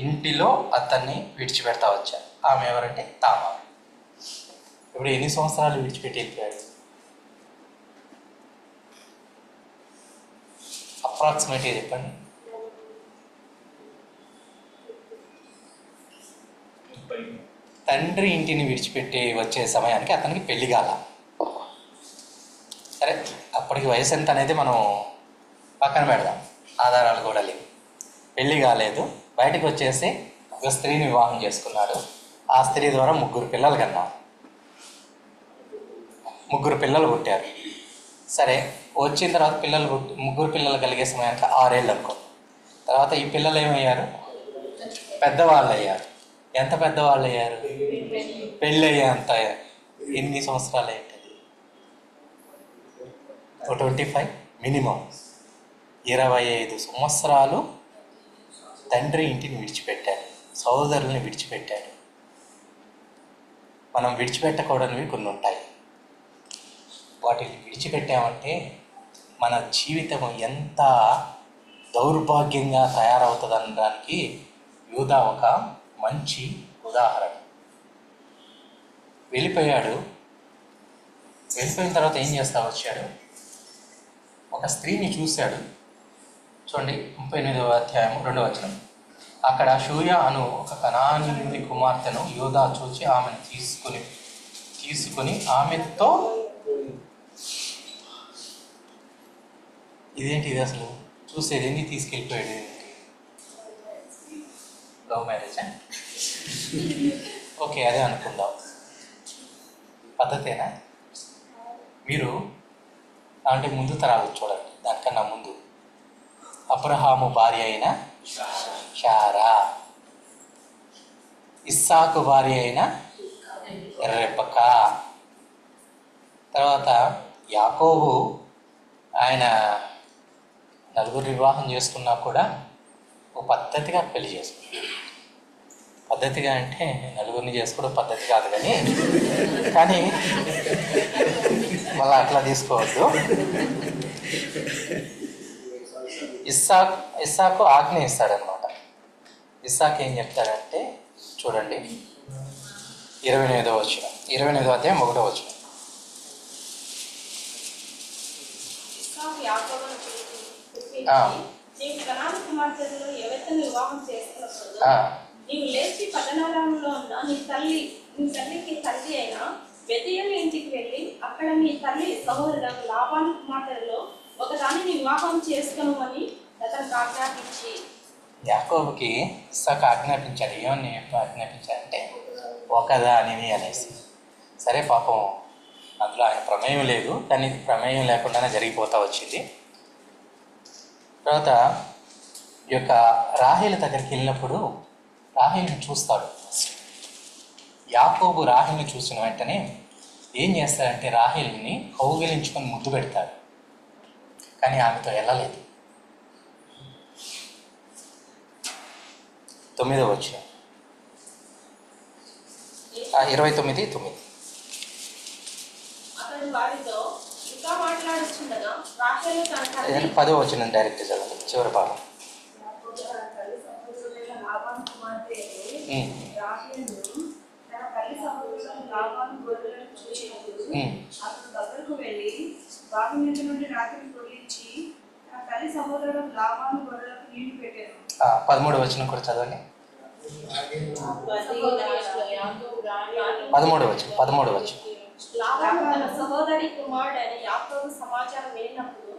Speaker 1: ఇంటిలో అతన్ని విడిచిపెడతా వచ్చాడు. ఆమె ఎవరంటే తామారు. ఇప్పుడు ఎన్ని సంవత్సరాలు విడిచిపెట్టి వెళ్ళిపోయాడు? అప్రాక్సిమేట్గా చెప్పండి.
Speaker 4: 30.
Speaker 1: తండ్రి ఇంటిని విడిచిపెట్టి వచ్చే సమయానికి అతనికి పెళ్లి కాల. సరే, అప్పటికి వయసు ఎంత అనేది మనం పక్కన పెడదాం, ఆధారాలు కూడా లేవు. పెళ్లి కాలేదు, బయటకు వచ్చేసి ఒక స్త్రీని వివాహం చేసుకున్నాడు. ఆ స్త్రీ ద్వారా 3 పిల్లలు కన్నారు. 3 పిల్లలు పుట్టారు. సరే, వచ్చిన తర్వాత 3 పిల్లలు కలిగే సమయానికి 6 ఏళ్ళు అనుకో. తర్వాత ఈ పిల్లలు ఏమయ్యారు? పెద్దవాళ్ళు అయ్యారు. ఎంత పెద్దవాళ్ళు అయ్యారు? పెళ్ళి అయ్యేంత. ఎన్ని సంవత్సరాలు ఏంటది? 25 మినిమం. 25 సంవత్సరాలు తండ్రి ఇంటిని విడిచిపెట్టాడు, సహోదరుల్ని విడిచిపెట్టాడు. మనం విడిచిపెట్టకూడనివి కొన్ని ఉంటాయి. వాటిని విడిచిపెట్టామంటే మన జీవితం ఎంత దౌర్భాగ్యంగా తయారవుతుంది అనడానికి యూదా ఒక మంచి ఉదాహరణ. వెళ్ళిపోయిన తర్వాత ఏం చేస్తా వచ్చాడు? ఒక స్త్రీని చూశాడు. చూడండి, 38వ అధ్యాయం 2వ వచనం. అక్కడ షూయా అను ఒక కనానీయుని కుమార్తెను యూదా చూచి ఆమెను తీసుకుని ఆమెతో, ఇదేంటి ఇది అసలు చూసేది ఏంటి? తీసుకెళ్ళిపోయాడు ఏంటి? లవ్ మ్యారేజా? ఓకే, అదే అనుకుందాం. పద్ధతేనా? మీరు అంటే ముందు తరాలు చూడండి, దానికన్నా ముందు అబ్రహాము భార్య అయిన శారా, ఇస్సాకు భార్య అయిన రెబెకా, తర్వాత యాకోబు ఆయన 4 వివాహం చేసుకున్నా కూడా ఒక పద్ధతిగా పెళ్లి చేసుకున్నాడు. పద్ధతిగా అంటే 4 చేసుకోవడం పద్ధతి కాదు, కానీ మళ్ళీ అట్లా తీసుకోవద్దు. ఇస్సాకు ఆజ్ఞ ఇస్తాడనమాట. ఇస్సాకు ఏం చెప్తాడంటే చూడండి, 28వ వచనం, 28వ అధ్యాయం 1వ వచనం.
Speaker 3: నీవు కనాను కుమార్తెలో ఎవరిని వివాహం చేసుకున్నప్పుడు నీవు లేచి పట్టణాలలో ఉన్న నీ తల్లికి తల్లి అయిన బెతీయేలు ఇంటికి వెళ్ళి అక్కడ నీ తల్లి సహోదరుడు లాబాను కుమార్తెలలో ఒకదానిని వివాహం చేసుకుని అతనికి ఆజ్ఞాపించి.
Speaker 1: యాకోబుకి ఇస్సాకు ఆజ్ఞాపించాడు. ఏమని ఆజ్ఞాపించాడంటే ఒకదానిని అనేసి. సరే, పాపం అందులో ఆయన ప్రమేయం లేదు, కానీ ప్రమేయం లేకుండానే జరిగిపోతూ వచ్చింది. తర్వాత ఈ యొక్క రాహేలు దగ్గరికి వెళ్ళినప్పుడు రాహేలుని చూస్తాడు. యాకోబు రాహేలుని చూసిన వెంటనే ఏం చేస్తాడంటే రాహేలుని కౌగిలించుకొని ముద్దు పెడతాడు. కానీ ఆమెతో వెళ్ళలేదు. 9వ వచనం 29:9.
Speaker 3: అతడు వారితో ఇంకా మాట్లాడుచుండగా రాహేలు తన తల్లి
Speaker 1: 10వ వచనం డైరెక్ట్ చదవండి, చివరి భాగం.
Speaker 3: లాబాను కుమార్తె రాహేలు తన తల్లి సహోదరుడు లాబాను గొర్రెలను చూచినప్పుడు అతడు దగ్గరకు వెళ్ళి బావి మీద నుండి రాత్రి తొలిచి తన తల్లి సహోదరుడు లాబాను గొర్రెలకు నీళ్లు పెట్టాను.
Speaker 1: 13వ వచనం కూడా చదవండి. 13వ వచనం.
Speaker 3: లాబాను తన సహోదరి కుమారుడైన యాకోబు సమాచారం వినినప్పుడు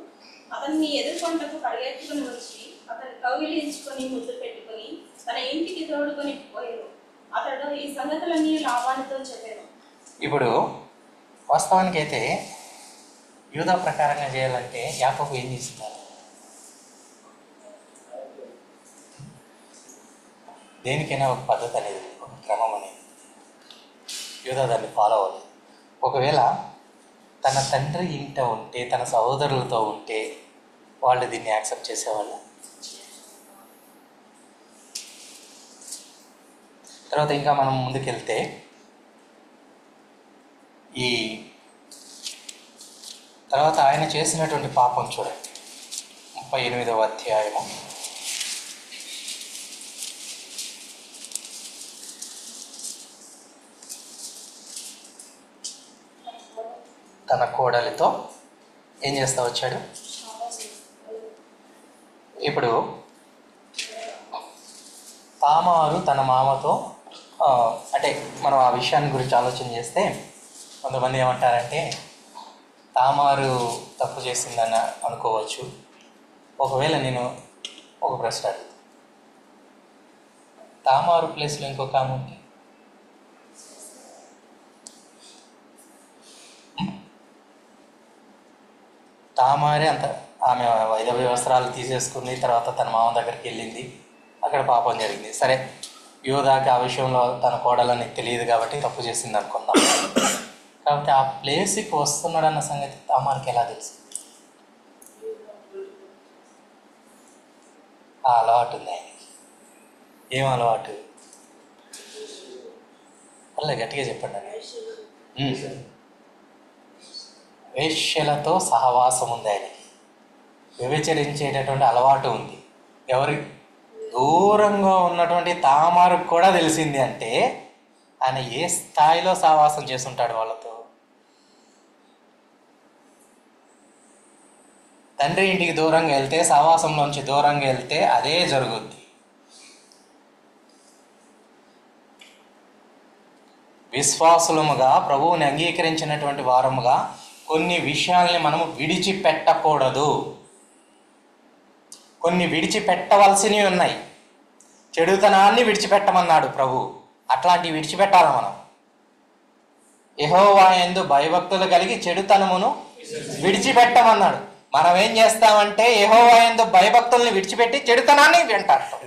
Speaker 3: అతన్ని ఎదుర్కొంటకు పరిగెత్తుకుని వచ్చి అతను కౌగిలించుకొని ముద్దు పెట్టుకొని తన ఇంటికి తోడుకొని పోయాడు. అతడు ఈ సంగతులన్నీ లాబానుతో చెప్పాను.
Speaker 1: ఇప్పుడు వాస్తవానికి అయితే యూదా ప్రకారంగా చేయాలంటే యాకోబు ఏం చేస్తున్నారు? దేనికైనా ఒక పద్ధతి అనేది, ఒక క్రమం అనేది. యూదా దాన్ని ఫాలో అవ్వదు. ఒకవేళ తన తండ్రి ఇంట ఉంటే, తన సహోదరులతో ఉంటే వాళ్ళు దీన్ని యాక్సెప్ట్ చేసేవాళ్ళు. తర్వాత ఇంకా మనం ముందుకెళ్తే ఈ తర్వాత ఆయన చేసినటువంటి పాపం చూడండి, 38వ అధ్యాయము 1 తన కోడలితో ఏం చేస్తా వచ్చాడు. ఇప్పుడు తామారు తన మామతో అంటే మనం ఆ విషయాన్ని గురించి ఆలోచన చేస్తే కొంతమంది ఏమంటారంటే తామారు తప్పు చేసిందని అనుకోవచ్చు. ఒకవేళ నేను ఒక ప్రశ్న అడుగుతాను, తామారు ప్లేస్లో ఇంకొక ఆమె ఉంటే తామారే అంత ఆమె వైదవ్య వస్త్రాలు తీసేసుకుని తర్వాత తన మామ దగ్గరికి వెళ్ళింది, అక్కడ పాపం జరిగింది. సరే, యోధాకి ఆ విషయంలో తన కోడలని తెలియదు కాబట్టి తప్పు చేసింది అనుకుందాం. కాబట్టి ఆ ప్లేస్కి వస్తున్నాడన్న సంగతి తామార్కి ఎలా తెలుసు? ఆ అలవాటు ఉంది ఆయనకి. ఏం అలవాటు? అలా గట్టిగా చెప్పండి అని. వేశ్యలతో సహవాసం ఉంది ఆయనకి. వ్యభిచరించేటటువంటి అలవాటు ఉంది. ఎవరి దూరంగా ఉన్నటువంటి తామారుకు కూడా తెలిసింది అంటే ఆయన ఏ స్థాయిలో సహవాసం చేస్తుంటాడు వాళ్ళతో. తండ్రి ఇంటికి దూరంగా వెళ్తే, సహవాసంలోంచి దూరంగా వెళ్తే అదే జరుగుద్ది. విశ్వాసులముగా ప్రభువుని అంగీకరించినటువంటి వారముగా కొన్ని విషయాల్ని మనము విడిచిపెట్టకూడదు. కొన్ని విడిచిపెట్టవలసినవి ఉన్నాయి. చెడుతనాన్ని విడిచిపెట్టమన్నాడు ప్రభు, అట్లాంటివి విడిచిపెట్టాలి మనం. యెహోవా యందు భయభక్తులు కలిగి చెడుతనమును విడిచిపెట్టమన్నాడు. మనం ఏం చేస్తామంటే యెహోవా యందు భయభక్తుల్ని విడిచిపెట్టి చెడుతనాన్ని వెంటాడతాం.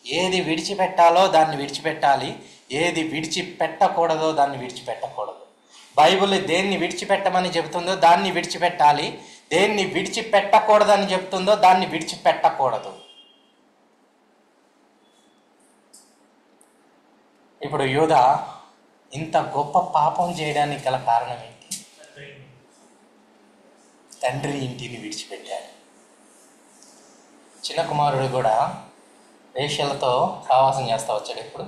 Speaker 1: ఏది విడిచిపెట్టాలో దాన్ని విడిచిపెట్టాలి, ఏది విడిచిపెట్టకూడదో దాన్ని విడిచిపెట్టకూడదు. బైబిల్ దేన్ని విడిచిపెట్టమని చెబుతుందో దాన్ని విడిచిపెట్టాలి, దేన్ని విడిచిపెట్టకూడదని చెప్తుందో దాన్ని విడిచిపెట్టకూడదు. ఇప్పుడు యూదా ఇంత గొప్ప పాపం చేయడానికి గల కారణం ఏంటి? తండ్రి ఇంటిని విడిచిపెట్టాడు. చిన్న కుమారుడు కూడా వేశ్యలతో సావాసం చేస్తా వచ్చాడు. ఇప్పుడు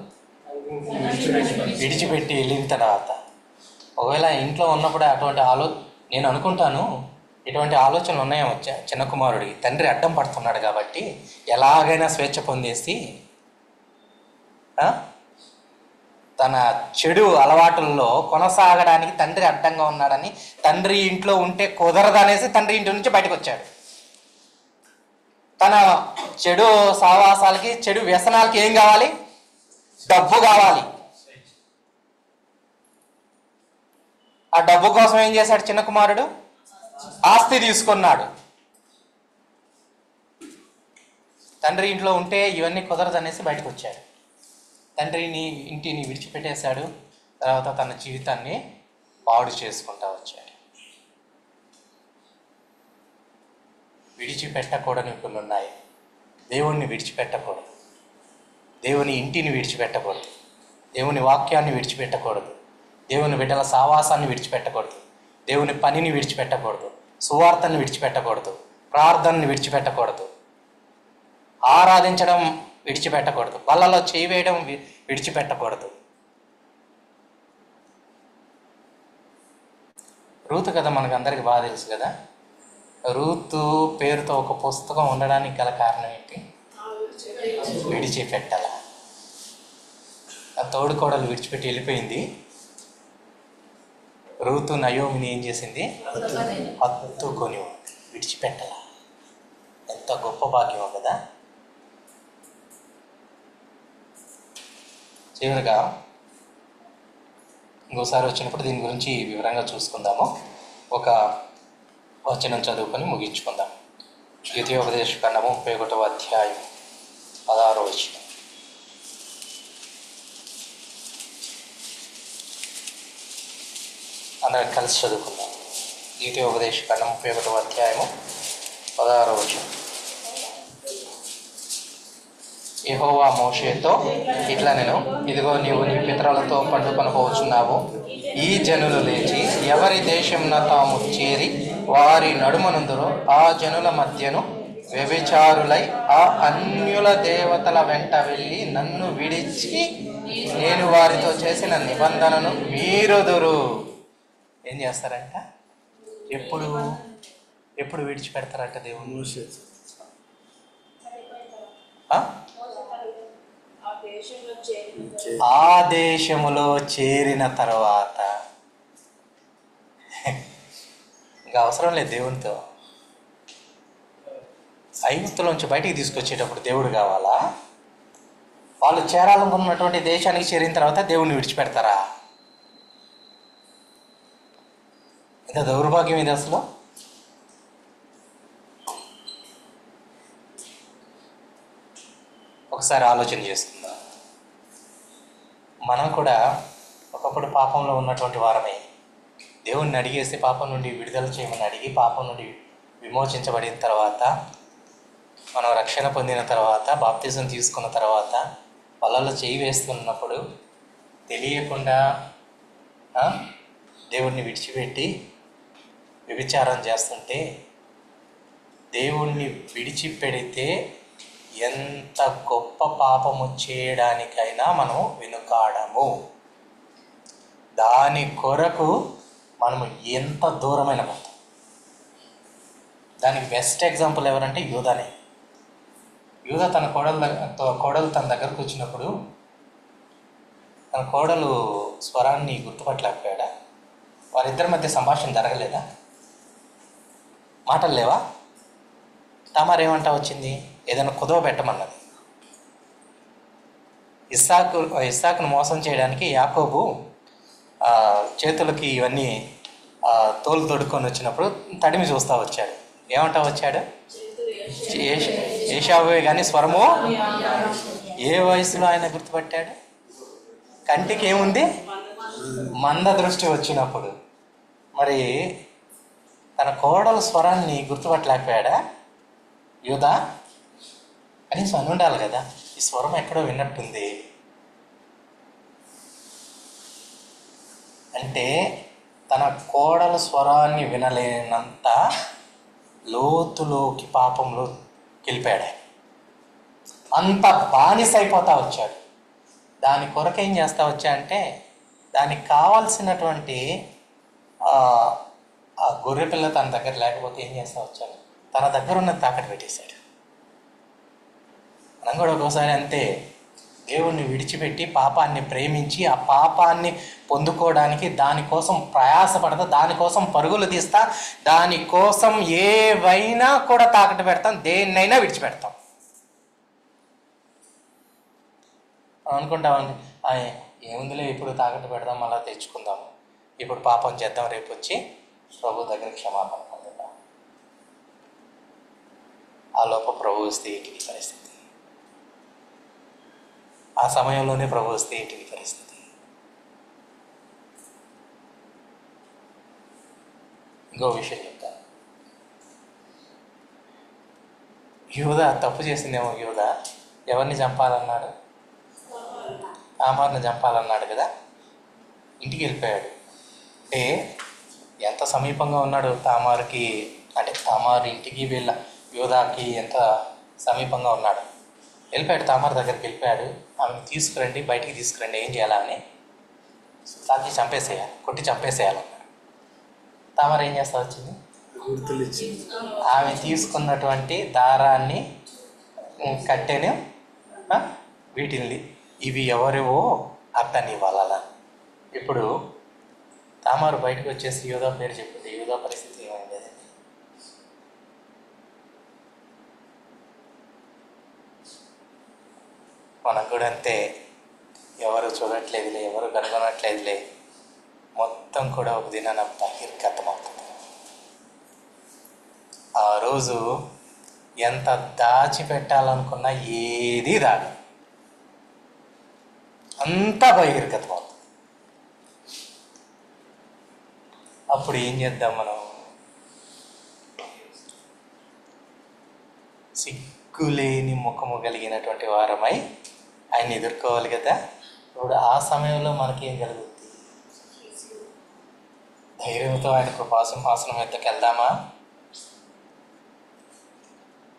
Speaker 1: విడిచిపెట్టి వెళ్ళిన తర్వాత ఒకవేళ ఇంట్లో ఉన్నప్పుడే అటువంటి నేను అనుకుంటాను ఇటువంటి ఆలోచనలు ఉన్నాయేమో చిన్న కుమారుడికి. తండ్రి అడ్డం పడుతున్నాడు కాబట్టి ఎలాగైనా స్వేచ్ఛ పొందేసి తన చెడు అలవాటుల్లో కొనసాగడానికి తండ్రి అడ్డంగా ఉన్నాడని, తండ్రి ఇంట్లో ఉంటే కుదరదనేసి తండ్రి ఇంటి నుంచి బయటకు వచ్చాడు. తన చెడు సావాసాలకి, చెడు వ్యసనాలకి ఏం కావాలి? డబ్బు కావాలి. ఆ డబ్బు కోసం ఏం చేశాడు చిన్న కుమారుడు? ఆస్తి తీసుకున్నాడు. తండ్రి ఇంట్లో ఉంటే ఇవన్నీ కుదరదనేసి బయటకు వచ్చాడు. తండ్రిని ఇంటిని విడిచిపెట్టేశాడు. తర్వాత తన జీవితాన్ని పాడు చేసుకుంటూ వచ్చాడు. విడిచిపెట్టకూడని కొన్ని ఉన్నాయి. దేవుణ్ణి విడిచిపెట్టకూడదు, దేవుని ఇంటిని విడిచిపెట్టకూడదు, దేవుని వాక్యాన్ని విడిచిపెట్టకూడదు, దేవుని బిడ్డల సావాసాన్ని విడిచిపెట్టకూడదు, దేవుని పనిని విడిచిపెట్టకూడదు, సువార్తని విడిచిపెట్టకూడదు, ప్రార్థనని విడిచిపెట్టకూడదు, ఆరాధించడం విడిచిపెట్టకూడదు, బల్లలో చేయి వేయడం విడిచిపెట్టకూడదు. రూతు కదా మనకు అందరికి బాగా తెలుసు కదా. రూతు పేరుతో ఒక పుస్తకం ఉండడానికి గల కారణం ఏంటి? విడిచిపెట్టాల. ఆ తోడుకోడలు విడిచిపెట్టి వెళ్ళిపోయింది. రూతు నయోమిని ఏం చేసింది? హత్తుకొని విడిచిపెట్టాల. ఎంత గొప్ప భాగ్యమో కదా. చివరిగా ఇంకోసారి వచ్చినప్పుడు దీని గురించి వివరంగా చూసుకుందాము. ఒక వచనం చదువుకొని ముగించుకుందాం. ద్వితీయోపదేశకాండము 31వ అధ్యాయం 16వ వచనం. అందరం కలిసి చదువుకుందాం. ద్వితీయోపదేశకాండం 31వ అధ్యాయము 16వ వచనం. యెహోవా మోషేతో ఇట్లా నేను, ఇదిగో నీవు నీ పితరులతో పండుకొనపోవచ్చున్నావు. ఈ జనులు లేచి ఎవరి దేశమున తాము చేరి వారి నడుమనందురో ఆ జనుల మధ్యను వ్యభిచారులై ఆ అన్యుల దేవతల వెంట వెళ్ళి నన్ను విడిచి నేను వారితో చేసిన నిబంధనను మీరుదురు. ఏం చేస్తారంట? ఎప్పుడు విడిచిపెడతారంట దేవుడు? ఆ దేశములో చేరిన తర్వాత. ఇంకా అవసరం లేదు దేవునితో. ఐగుప్తులోంచి బయటికి తీసుకొచ్చేటప్పుడు దేవుడు కావాలా? వాళ్ళు చేరాలనుకున్నటువంటి దేశానికి చేరిన తర్వాత దేవుణ్ణి విడిచిపెడతారా? ఎంత దౌర్భాగ్యం ఇది అసలు. ఒకసారి ఆలోచన చేసుకుందాం. మనం కూడా ఒకప్పుడు పాపంలో ఉన్నటువంటి వారమే. దేవుణ్ణి అడిగేసి పాపం నుండి విడుదల చేయమని అడిగి పాపం నుండి విమోచించబడిన తర్వాత, మనం రక్షణ పొందిన తర్వాత, బాప్తిజం తీసుకున్న తర్వాత వాళ్ళలో చేయి వేస్తున్నప్పుడు తెలియకుండా దేవుణ్ణి విడిచిపెట్టి వ్యభిచారం చేస్తుంటే, దేవుణ్ణి విడిచిపెడితే ఎంత గొప్ప పాపము చేయడానికైనా మనం వెనుకాడము. దాని కొరకు మనము ఎంత దూరమైన పోతాం. దానికి బెస్ట్ ఎగ్జాంపుల్ ఎవరంటే యూదానే. యూదా తన కోడలు తన దగ్గరకు వచ్చినప్పుడు తన కోడలు స్వరాన్ని గుర్తుపట్టలేకపోయాడా? వారిద్దరి మధ్య సంభాషణ జరగలేదా? మాటలు లేవా? తామార్ ఏమంటా వచ్చింది? ఏదైనా కుదవ పెట్టమన్నది. ఇస్సాకును మోసం చేయడానికి యాకోబు చేతులకి ఇవన్నీ తోలు తొడుక్కొని వచ్చినప్పుడు తడిమి చూస్తూ వచ్చాడు. ఏమంటా వచ్చాడు? ఏషావే కానీ స్వరము. ఏ వయసులో ఆయన గుర్తుపట్టాడు? కంటికి ఏముంది? మంద దృష్టి వచ్చినప్పుడు. మరి తన కోడల స్వరాన్ని గుర్తుపట్టలేకపోయాడా యూదా? కనీసం అని ఉండాలి కదా, ఈ స్వరం ఎక్కడో విన్నట్టుంది అంటే. తన కోడల స్వరాన్ని వినలేనంత లోతులోకి పాపంలో వెళ్ళిపోయాడు. అంత బానిస అయిపోతా వచ్చాడు. దాని కొరకు ఏం చేస్తా వచ్చా అంటే, దానికి కావాల్సినటువంటి ఆ గొర్రె పిల్ల తన దగ్గర లేకపోతే ఏం చేస్తా వచ్చాడు? తన దగ్గర ఉన్న తాకట్టు పెట్టేశాడు. మనం కూడా ఒక్కోసారి అంతే. దేవుణ్ణి విడిచిపెట్టి పాపాన్ని ప్రేమించి ఆ పాపాన్ని పొందుకోవడానికి దానికోసం ప్రయాసపడతా, దానికోసం పరుగులు తీస్తా, దానికోసం ఏవైనా కూడా తాకట్టు పెడతాం, దేన్నైనా విడిచిపెడతాం. అనుకుంటామండి, ఏముందిలే ఇప్పుడు తాకట్టు పెడదాం, మళ్ళీ తెచ్చుకుందాము, ఇప్పుడు పాపం చేద్దాం, రేపు వచ్చి ప్రభు దగ్గర క్షమాపణ పొందుతాం. ఆ లోప ప్రభు వస్తే ఏంటి పరిస్థితి? ఆ సమయంలోనే ప్రభు వస్తే ఏంటి పరిస్థితి? ఇంకో విషయం చెప్తాను. యూదా తప్పు చేసిందేమో. యూదా ఎవరిని చంపాలన్నాడు? తామారుని చంపాలన్నాడు కదా. ఇంటికి వెళ్ళిపోయాడు. అంటే ఎంత సమీపంగా ఉన్నాడు తామారుకి, అంటే తామారు ఇంటికి వీళ్ళ యూదాకి ఎంత సమీపంగా ఉన్నాడు. వెళ్ళిపోయాడు, తామారు దగ్గరికి వెళ్ళిపోయాడు. ఆమెను తీసుకురండి, బయటికి తీసుకురండి, ఏం చేయాలని? తాకి చంపేసేయాలి, కొట్టి చంపేసేయాలన్నాడు. తామారు ఏం చేస్తా వచ్చింది? ఆమె తీసుకున్నటువంటి దారాన్ని, కట్టెను, వీటిల్ని ఇవి ఎవరివో అతని వలన. ఇప్పుడు తామారు బయటకు వచ్చేసి యూదా పేరు చెప్పింది. యూదా పరిస్థితి ఏమైంది? మనకు కూడా అంతే. ఎవరు చూడట్లేదులే, ఎవరు కనుగొనట్లేదులే, మొత్తం కూడా ఒక దినాన బహిర్గతమవుతుంది. ఆ రోజు ఎంత దాచిపెట్టాలనుకున్నా ఏది దాడు, అంతా బహిర్గతం అవుతుంది. అప్పుడు ఏం చేద్దాం మనం? సిగ్గులేని ముఖము కలిగినటువంటి వారమై ఆయన ఎదుర్కోవాలి కదా. ఇప్పుడు ఆ సమయంలో మనకేం కలుగుతుంది? ధైర్యంతో ఆయన కృపాసింహాసనం ఎద్దకు వెళ్దామా?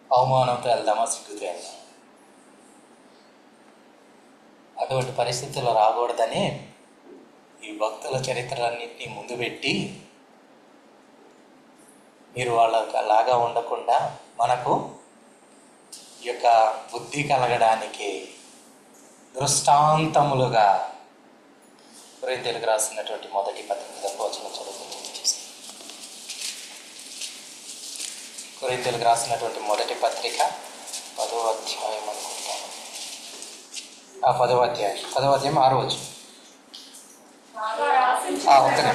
Speaker 1: అవమానంతో వెళ్దామా? సిగ్గుతో వెళ్దామా? అటువంటి పరిస్థితులు రాకూడదని ఈ భక్తుల చరిత్రలన్నింటినీ ముందు పెట్టి, మీరు వాళ్ళలాగా ఉండకుండా మనకు ఈ యొక్క బుద్ధి కలగడానికి దృష్టాంతములుగా కొరింథీయులకు రాసినటువంటి మొదటి పత్రిక వచనం చదువుతుంది. కొరింథీయులకు రాసినటువంటి మొదటి పత్రిక 10వ అధ్యాయం అనుకుంటాను. 10వ అధ్యాయం 6వ వచనం. ఒక్కనే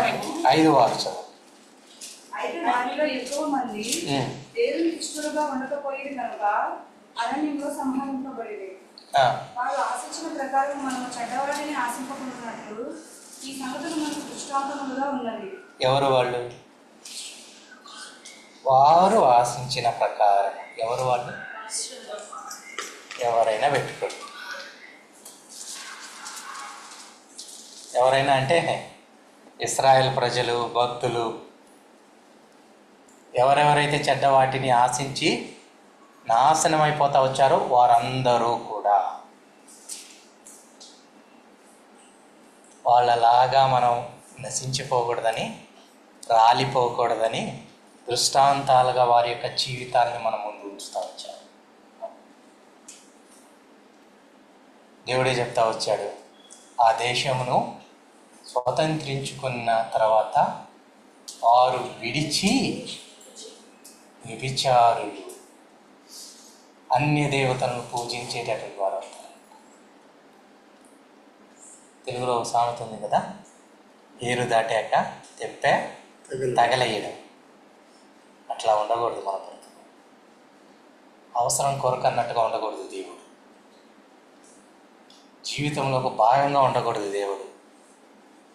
Speaker 1: 5-6 చదువు.
Speaker 4: అయితే వారిలో ఎక్కువ మంది దేవునికి ఇష్టలుగా ఉండకపోయేది కనుక అరణ్యంలో సంహరింపబడేది. వారు ఆశించిన ప్రకారం మనం చెడ్డవాడిని ఆశింపకున్నట్లు ఈ సంగతులు మనకు దృష్టాంతములుగా ఉన్నది.
Speaker 1: ఎవరు వాళ్ళు? వారు ఆశించిన ప్రకారం. ఎవరు వాళ్ళు? ఎవరైనా పెట్టుకోండి. ఎవరైనా అంటే ఇశ్రాయేల్ ప్రజలు, భక్తులు, ఎవరెవరైతే చెడ్డ వాటిని ఆశించి నాశనం అయిపోతా వచ్చారో వారందరూ కూడా. వాళ్ళలాగా మనం నశించిపోకూడదని, రాలిపోకూడదని దృష్టాంతాలుగా వారి యొక్క జీవితాన్ని మనం ముందు ఉంచుతూ వచ్చాడు. దేవుడే చెప్తా వచ్చాడు, ఆ దేశమును స్వతంత్రించుకున్న తర్వాత వారు విడిచి వ్యభిచారులు, అన్య దేవతలను పూజించేటటువంటి వారు అవుతారు. తెలుగులో సామెత ఉంది కదా, ఏరు దాటాక తెప్పే తగలయ్యడం. అట్లా ఉండకూడదు. మన బ్రతుకు అవసరం కొరకు అన్నట్టుగా ఉండకూడదు. దేవుడు జీవితంలో ఒక భాగంగా ఉండకూడదు. దేవుడు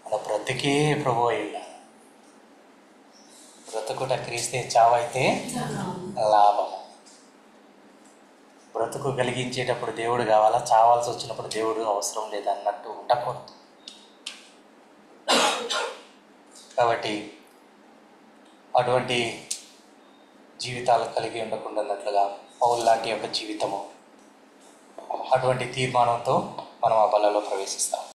Speaker 1: మన బ్రతుకే ప్రభు అయ్యిండ. బ్రతుకుట క్రీస్తే, చావైతే లాభము. బ్రతుకు కలిగించేటప్పుడు దేవుడు కావాలా, చావాల్సి వచ్చినప్పుడు దేవుడు అవసరం లేదన్నట్టు ఉండకూడదు. కాబట్టి అటువంటి జీవితాలు కలిగి ఉండకుండాన్నట్లుగా పౌలు లాంటి యొక్క జీవితము, అటువంటి తీర్మానంతో మనం ఆ బలలో ప్రవేశిస్తాం.